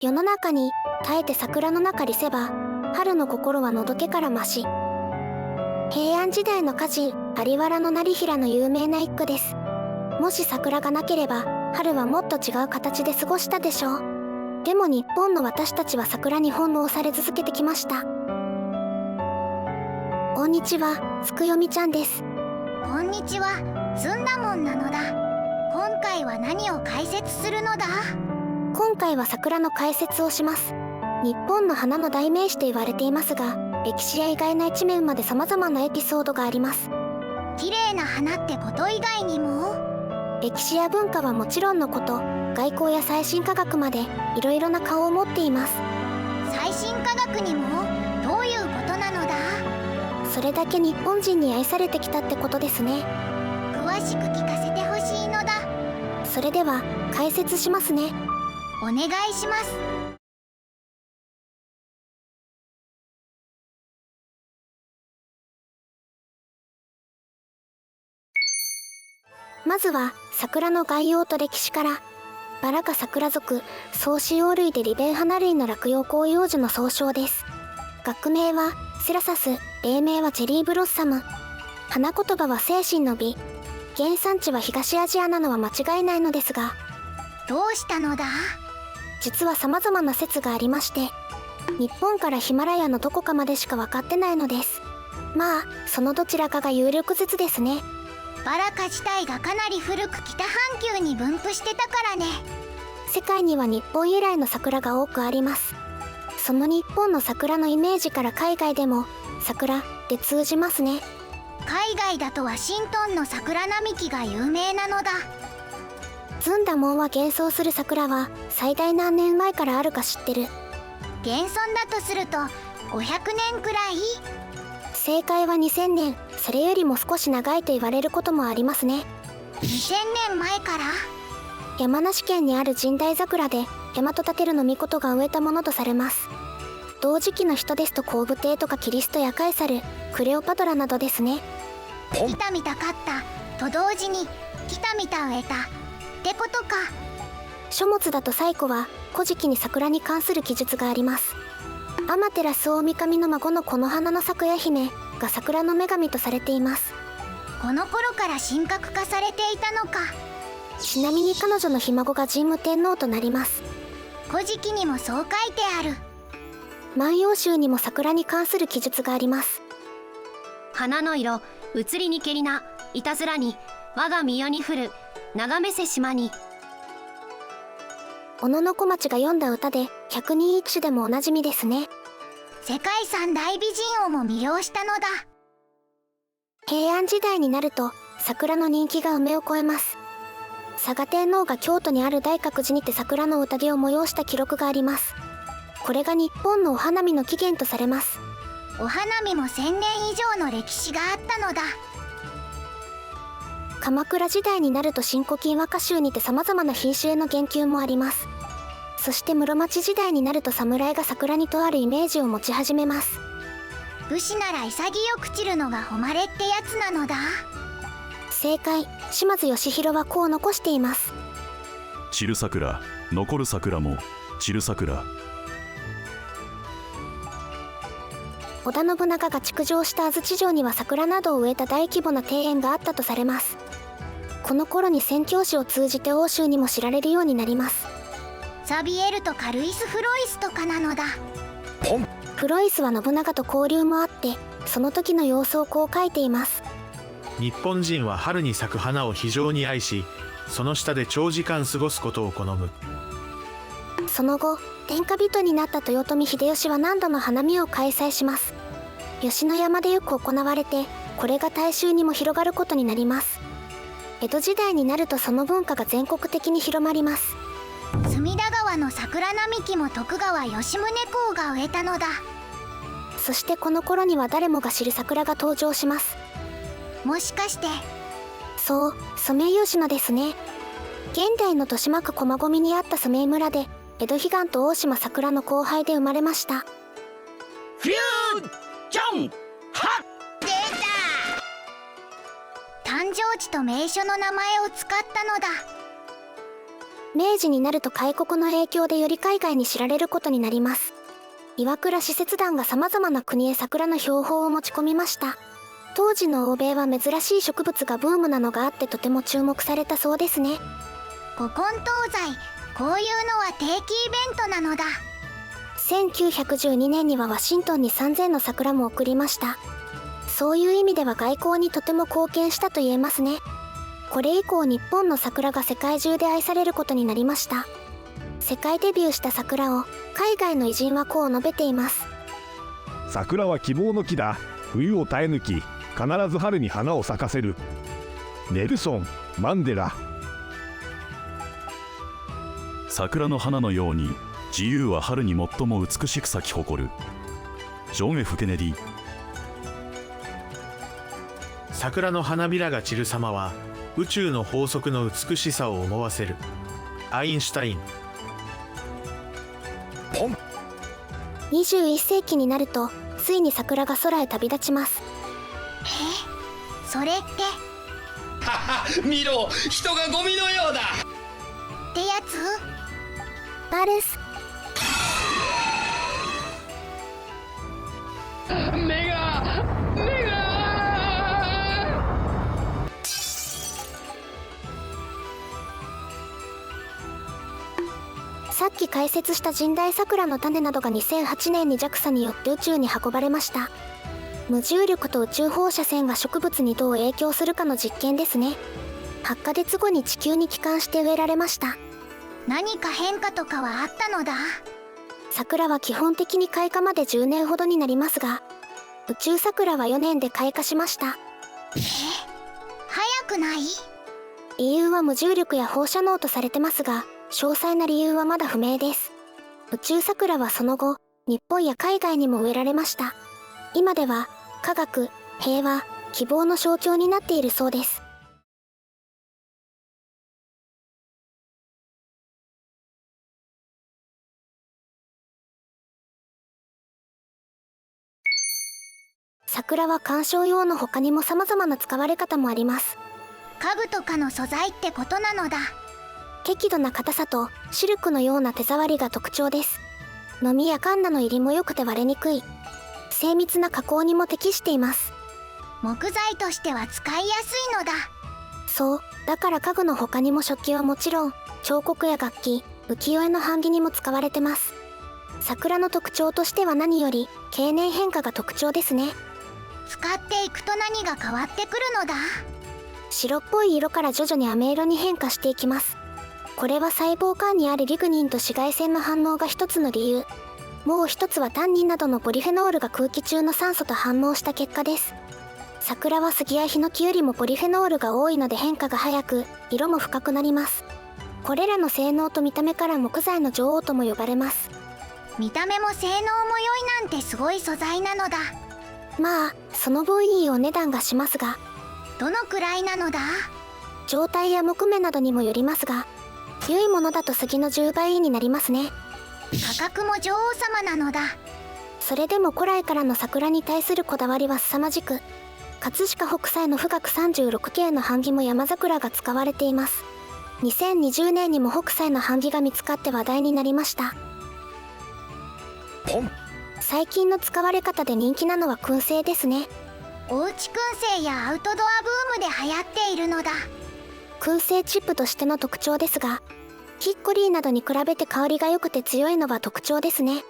世の中に耐えて桜の中りせば、春の心はのどけからまし。平安時代の歌人有原業平の有名な一句です。もし桜がなければ春はもっと違う形で過ごしたでしょう。でも日本の私たちは桜に翻弄され続けてきました。こんにちは、つくよみちゃんです。こんにちは、ずんだもんなのだ。今回は何を解説するのだ？今回は桜の解説をします。日本の花の代名詞と言われていますが、歴史や意外な一面まで様々なエピソードがあります。綺麗な花ってこと以外にも、歴史や文化はもちろんのこと、外交や最新科学までいろいろな顔を持っています。最新科学にもどういうことなのだ？それだけ日本人に愛されてきたってことですね。詳しく聞かせてほしいのだ。それでは解説しますね。お願いします。まずは桜の概要と歴史から。バラ科桜属草子葉類で利便花類の落葉広葉樹の総称です。学名はセラサス、例名はチェリーブロッサム。花言葉は精神の美。原産地は東アジアなのは間違いないのですが、どうしたのだ？実は様々な説がありまして、日本からヒマラヤのどこかまでしか分かってないのです。まあそのどちらかが有力説ですね。バラ科自体がかなり古く北半球に分布してたからね。世界には日本由来の桜が多くあります。その日本の桜のイメージから海外でも桜で通じますね。海外だとワシントンの桜並木が有名なのだ。ずんだもんは幻想する桜は最大何年前からあるか知ってる？現存だとすると500年くらい？正解は2000年。それよりも少し長いと言われることもありますね。2000年前から？山梨県にある神代桜で大和立の命が植えたものとされます。同時期の人ですと皇武帝とかキリストやカエサル、クレオパトラなどですね。来た見たかったと同時に来た見た植えたってことか。書物だと最古は古事記に桜に関する記述があります。アマテラス大神の孫のこの花の咲くや姫が桜の女神とされています。この頃から神格化されていたのか。ちなみに彼女のひ孫が神武天皇となります。古事記にもそう書いてある。万葉集にも桜に関する記述があります。花の色移りにけりないたずらに我が身世に降る眺めせ島に。小野小町が読んだ歌で百人一首でもおなじみですね。世界三大美人をも魅了したのだ。平安時代になると桜の人気が梅を越えます。嵯峨天皇が京都にある大覚寺にて桜の宴を催した記録があります。これが日本のお花見の起源とされます。お花見も1000年以上の歴史があったのだ。鎌倉時代になると新古今和歌集にて様々な品種への言及もあります。そして室町時代になると侍が桜にとあるイメージを持ち始めます。武士なら潔く散るのが誉れってやつなのだ。正解。島津義弘はこう残しています。散る桜、残る桜も散る桜。織田信長が築城した安土城には桜などを植えた大規模な庭園があったとされます。この頃に宣教師を通じて欧州にも知られるようになります。ザビエルとかルイス・フロイスとかなのだ。フロイスは信長と交流もあってその時の様子をこう書いています。日本人は春に咲く花を非常に愛し、その下で長時間過ごすことを好む。その後天下人になった豊臣秀吉は何度も花見を開催します。吉野山でよく行われて、これが大衆にも広がることになります。江戸時代になるとその文化が全国的に広まります。隅田川の桜並木も徳川吉宗公が植えたのだ。そしてこの頃には誰もが知る桜が登場します。もしかして？そう、ソメイヨシノですね。現代の豊島区駒込にあったソメイ村で江戸彼岸と大島桜の交配で生まれました。フュージョンハッ！出た！誕生地と名所の名前を使ったのだ。明治になると開国の影響でより海外に知られることになります。岩倉使節団が様々な国へ桜の標本を持ち込みました。当時の欧米は珍しい植物がブームなのがあってとても注目されたそうですね。古今東西、こういうのは定期イベントなのだ。1912年にはワシントンに3000の桜も送りました。そういう意味では外交にとても貢献したと言えますね。これ以降日本の桜が世界中で愛されることになりました。世界デビューした桜を海外の偉人はこう述べています。桜は希望の木だ。冬を耐え抜き、必ず春に花を咲かせる。ネルソン・マンデラ。桜の花のように自由は春に最も美しく咲き誇る。ジョン・ F ・ケネディ。桜の花びらが散る様は宇宙の法則の美しさを思わせる。アインシュタイン。21世紀になるとついに桜が空へ旅立ちます。それってはは、見ろ、人がゴミのようだ。ってやつ？バルス。目がさっき解説した神代桜の種などが2008年に JAXA によって宇宙に運ばれました。無重力と宇宙放射線が植物にどう影響するかの実験ですね。8ヶ月後に地球に帰還して植えられました。何か変化とかはあったのだ？桜は基本的に開花まで10年ほどになりますが、宇宙桜は4年で開花しました。早くない？理由は無重力や放射能とされてますが、詳細な理由はまだ不明です。宇宙桜はその後、日本や海外にも植えられました。今では科学、平和、希望の象徴になっているそうです。桜は観賞用の他にも様々な使われ方もあります。家具とかの素材ってことなのだ。適度な硬さとシルクのような手触りが特徴です。のみやカンナの入りも良くて割れにくい。精密な加工にも適しています。木材としては使いやすいのだ。そう、だから家具の他にも食器はもちろん、彫刻や楽器、浮世絵の版木にも使われてます。桜の特徴としては何より経年変化が特徴ですね。使っていくと何が変わってくるのだ？白っぽい色から徐々に飴色に変化していきます。これは細胞間にあるリグニンと紫外線の反応が一つの理由。もう一つはタンニンなどのポリフェノールが空気中の酸素と反応した結果です。桜は杉やヒノキよりもポリフェノールが多いので変化が早く、色も深くなります。これらの性能と見た目から木材の女王とも呼ばれます。見た目も性能も良いなんてすごい素材なのだ。まあ、その分いいお値段がしますが、どのくらいなのだ？状態や木目などにもよりますが、良いものだと杉の10倍になりますね。価格も女王様なのだ。それでも古来からの桜に対するこだわりは凄まじく、葛飾北斎の富岳36景の版木も山桜が使われています。2020年にも北斎の版木が見つかって話題になりました。最近の使われ方で人気なのは燻製ですね。おうち燻製やアウトドアブームで流行っているのだ。燻製チップとしての特徴ですが、ヒッコリーなどに比べて香りが良くて強いのは特徴ですね。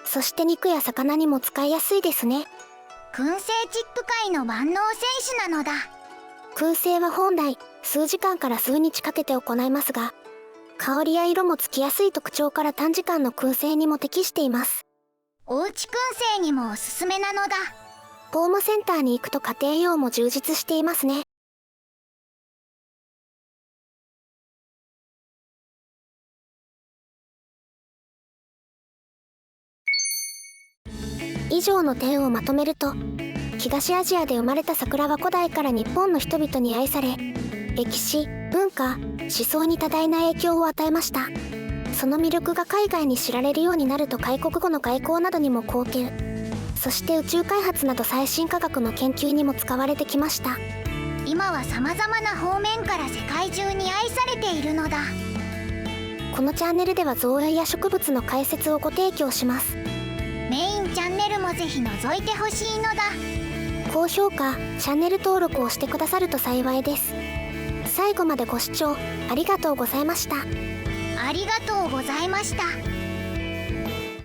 そして肉や魚にも使いやすいですね。燻製チップ界の万能選手なのだ。燻製は本来数時間から数日かけて行いますが、香りや色もつきやすい特徴から短時間の燻製にも適しています。おうち燻製にもおすすめなのだ。ホームセンターに行くと家庭用も充実していますね。以上の点をまとめると、東アジアで生まれた桜は古代から日本の人々に愛され、歴史、文化、思想に多大な影響を与えました。その魅力が海外に知られるようになると開国後の外交などにも貢献、そして宇宙開発など最新科学の研究にも使われてきました。今は様々な方面から世界中に愛されているのだ。このチャンネルでは造園や植物の解説をご提供します。メインチャンネルもぜひ覗いてほしいのだ。高評価、チャンネル登録をしてくださると幸いです。最後までご視聴ありがとうございました。ありがとうございました。